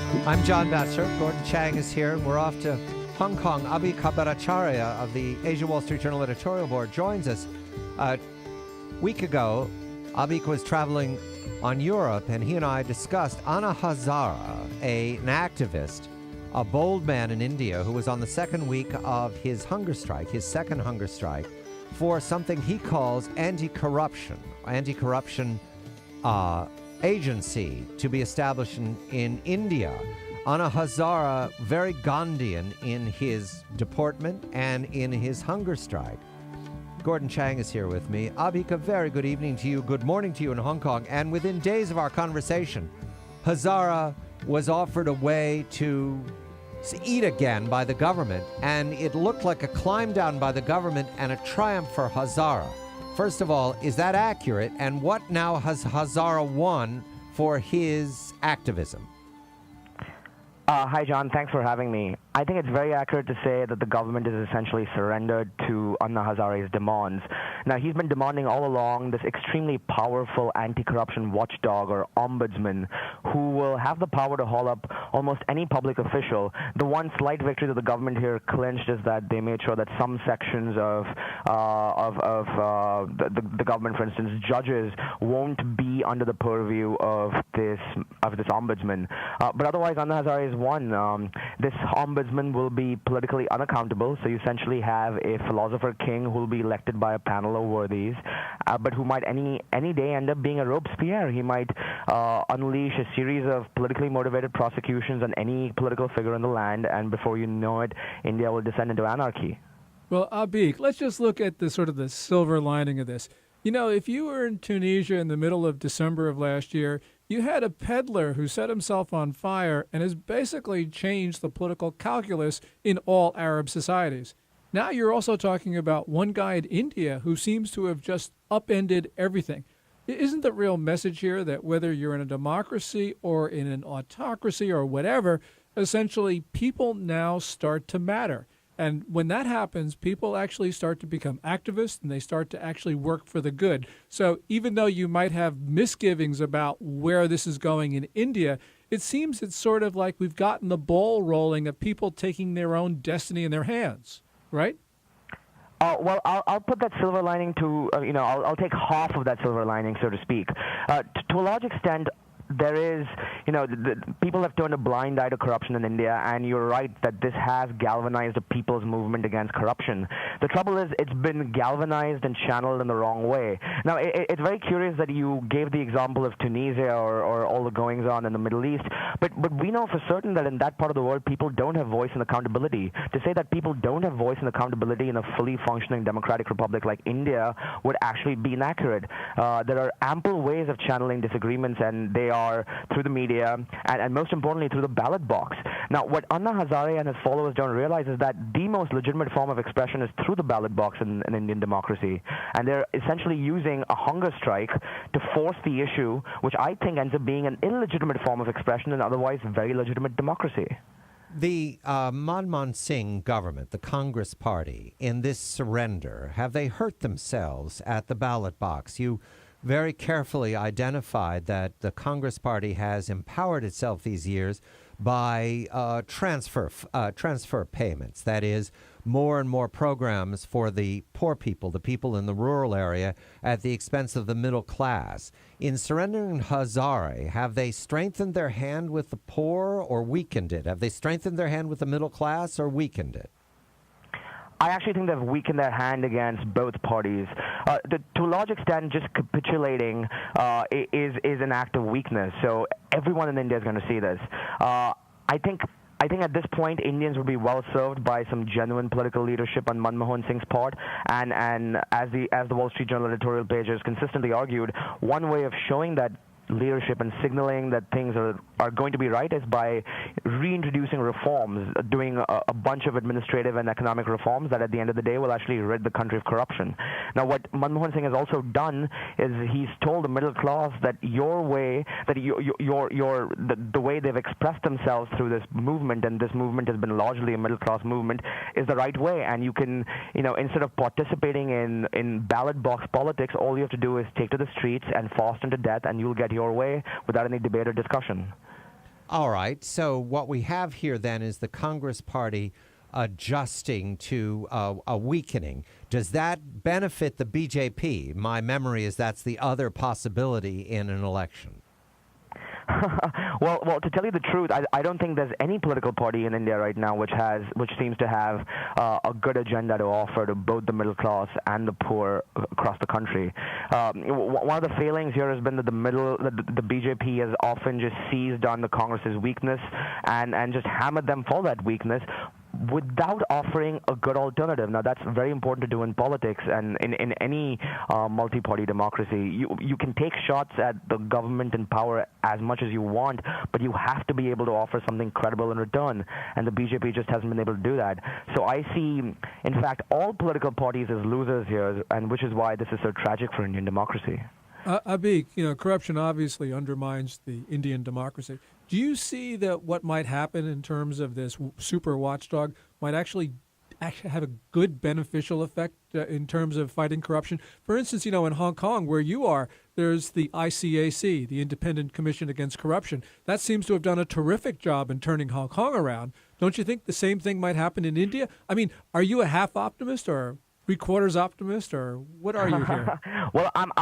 I'm John Batchelor. Gordon Chang is here, and we're off to Hong Kong. Abheek Bhattacharya of the Asia Wall Street Journal editorial board joins us. A week ago, Abheek was traveling on Europe, and he and I discussed Anna Hazara, an activist, a bold man in India who was on the second week of his hunger strike, his second hunger strike, for something he calls anti-corruption agency to be established in India. Anna Hazara, very Gandhian in his deportment and in his hunger strike. Gordon Chang is here with me. Abheek, a very good evening to you. Good morning to you in Hong Kong. And within days of our conversation, Hazara was offered a way to eat again by the government, and it looked like a climb down by the government and a triumph for Hazara. First of all, is that accurate? And what now has Hazara won for his activism? Hi, John. Thanks for having me. I think it's very accurate to say that the government has essentially surrendered to Anna Hazara's demands. Now, he's been demanding all along this extremely powerful anti-corruption watchdog or ombudsman who will have the power to haul up almost any public official. The one slight victory that the government here clinched is that they made sure that some sections of the government, for instance, judges, won't be under the purview of this ombudsman. But otherwise, Anna Hazara is one. This ombudsman will be politically unaccountable, so you essentially have a philosopher king who will be elected by a panel of worthies, but who might any day end up being a Robespierre. He might unleash a series of politically motivated prosecutions on any political figure in the land, and before you know it, India will descend into anarchy. Well, Abheek, let's just look at the sort of the silver lining of this. You know, if you were in Tunisia in the middle of December of last year, you had a peddler who set himself on fire and has basically changed the political calculus in all Arab societies. Now you're also talking about one guy in India who seems to have just upended everything. Isn't the real message here that whether you're in a democracy or in an autocracy or whatever, essentially people now start to matter? And when that happens, people actually start to become activists and they start to actually work for the good. So even though you might have misgivings about where this is going in India, it seems it's sort of like we've gotten the ball rolling of people taking their own destiny in their hands, right? Well, I'll put that silver lining to, I'll take half of that silver lining, so to speak. To a large extent, there is, people have turned a blind eye to corruption in India, and you're right that this has galvanized a people's movement against corruption. The trouble is it's been galvanized and channeled in the wrong way. Now, it's very curious that you gave the example of Tunisia or all the goings-on in the Middle East, but we know for certain that in that part of the world, people don't have voice and accountability. To say that people don't have voice and accountability in a fully functioning democratic republic like India would actually be inaccurate. There are ample ways of channeling disagreements, and they are through the media and most importantly through the ballot box. Now, what Anna Hazare and his followers don't realize is that the most legitimate form of expression is through the ballot box in Indian democracy, and they're essentially using a hunger strike to force the issue, which I think ends up being an illegitimate form of expression in otherwise very legitimate democracy. The Manmohan Singh government, the Congress Party, in this surrender, have they hurt themselves at the ballot box? You very carefully identified that the Congress Party has empowered itself these years by transfer payments. That is, more and more programs for the poor people, the people in the rural area, at the expense of the middle class. In surrendering Hazare, have they strengthened their hand with the poor or weakened it? Have they strengthened their hand with the middle class or weakened it? I actually think they've weakened their hand against both parties. To a large extent, just capitulating is an act of weakness. So everyone in India is going to see this. I think at this point, Indians would be well served by some genuine political leadership on Manmohan Singh's part. And as the Wall Street Journal editorial page has consistently argued, one way of showing that leadership and signaling that things are going to be right is by reintroducing reforms, doing a bunch of administrative and economic reforms that at the end of the day will actually rid the country of corruption. Now, what Manmohan Singh has also done is he's told the middle class that your way, that the way they've expressed themselves through this movement, and this movement has been largely a middle class movement, is the right way. And you can, instead of participating in ballot box politics, all you have to do is take to the streets and fast into death, and you'll get your way without any debate or discussion. All right. So what we have here then is the Congress Party adjusting to a weakening. Does that benefit the BJP? My memory is that's the other possibility in an election. Well, to tell you the truth, I don't think there's any political party in India right now which seems to have a good agenda to offer to both the middle class and the poor across the country. One of the failings here has been that the BJP has often just seized on the Congress's weakness and just hammered them for that weakness, without offering a good alternative. Now, that's very important to do in politics and in any multi-party democracy. You can take shots at the government in power as much as you want, but you have to be able to offer something credible in return, and the BJP just hasn't been able to do that. So I see, in fact, all political parties as losers here, and which is why this is so tragic for Indian democracy. Abheek, corruption obviously undermines the Indian democracy. Do you see that what might happen in terms of this super watchdog might actually have a good beneficial effect in terms of fighting corruption? For instance, in Hong Kong, where you are, there's the ICAC, the Independent Commission Against Corruption. That seems to have done a terrific job in turning Hong Kong around. Don't you think the same thing might happen in India? I mean, are you a half optimist or three-quarters optimist, or what are you here? Well, I'm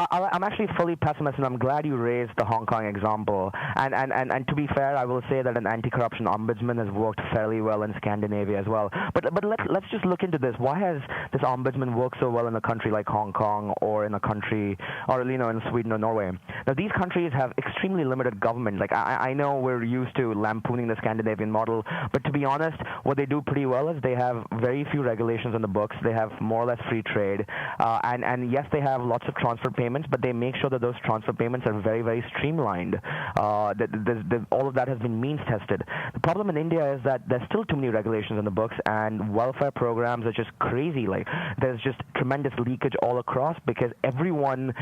actually fully pessimist, and I'm glad you raised the Hong Kong example. And to be fair, I will say that an anti-corruption ombudsman has worked fairly well in Scandinavia as well. But let's just look into this. Why has this ombudsman worked so well in a country like Hong Kong, or in a country, or in Sweden or Norway? Now, these countries have extremely limited government. Like I know we're used to lampooning the Scandinavian model, but to be honest, what they do pretty well is they have very few regulations on the books. They have more or less free trade, and yes, they have lots of transfer payments, but they make sure that those transfer payments are very, very streamlined. All of that has been means tested. The problem in India is that there's still too many regulations on the books, and welfare programs are just crazy. Like, there's just tremendous leakage all across because everyone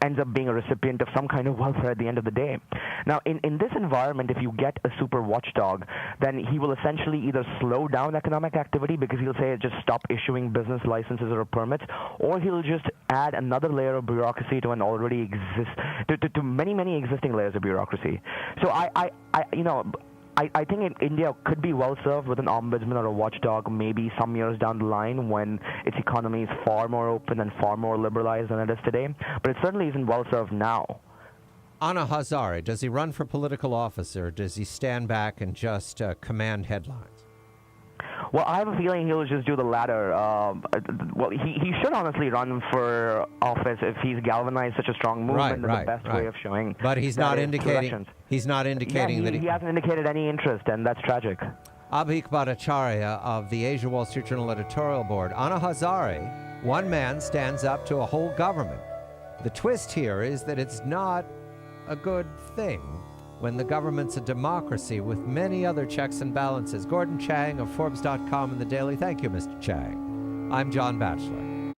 ends up being a recipient of some kind of welfare at the end of the day. Now, in this environment, if you get a super watchdog, then he will essentially either slow down economic activity because he'll say just stop issuing business licenses or permits, or he'll just add another layer of bureaucracy to to many existing layers of bureaucracy. So I think India could be well served with an ombudsman or a watchdog maybe some years down the line when its economy is far more open and far more liberalized than it is today. But it certainly isn't well served now. Anna Hazare, does he run for political office, or does he stand back and just command headlines? Well, I have a feeling he'll just do the latter. Well, he should honestly run for office if he's galvanized such a strong movement. The best way of showing. But he's not indicating. He's not indicating that he hasn't indicated any interest, and that's tragic. Abheek Bhattacharya of the Asia Wall Street Journal editorial board. Anna Hazare, one man stands up to a whole government. The twist here is that it's not a good thing when the government's a democracy with many other checks and balances. Gordon Chang of Forbes.com and The Daily. Thank you, Mr. Chang. I'm John Batchelor.